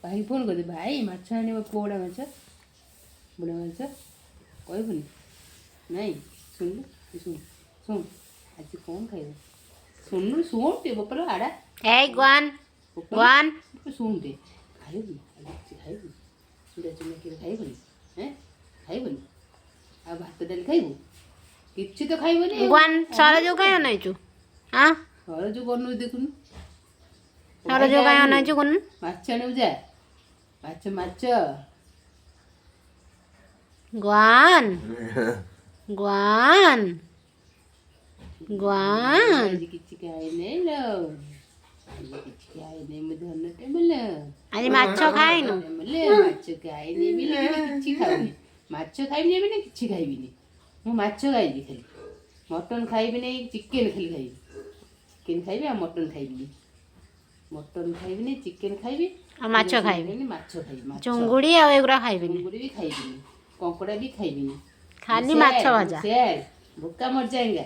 भाई फोन कर दे भाई माछ आने बुढ़ा माछ कहबुनि नहीं सुन सुन सुन आज कौन खाइब सुन शुण टे बपलो आड़ा ए गुआन गुआन शुण टे खाइबुनि खाइबुनि चूड़ा चूड़ा के खाइबुनि हैं खाइबुनि आ भात डाली खाइबु किछि तो खाइबुनि गुआन सरजु काई अनाइचु हां सरजु बनउ देखुनु सरजु काई अनाइचु गुन माछ आने जा माछ माछ गुआन गुआन गुआन आज किछि खाइ नै लो आज किछि खाइ नै म धन टेबल आज माछ खाइनु बोले माछ खाइ नै बिले किछि खाइनि माछ खाइनि बिले किछि खाइबिनि मु माछ खाइबि खाली मटन खाइबि नै चिकेन खाली खाइबि चिकेन खाइबि आ मटन खाइबि मटन खाइबि नै चिकेन खाइबि आ माछ खाइबि माछ खाइबि माछ चुंगुड़ी आ एगुरा खाइबिनि चिंगुड़ी भी खाइबिनि कंकड़ा भी खाइबिनि खाली माछ भजा शेर भूखा मर जाएगा।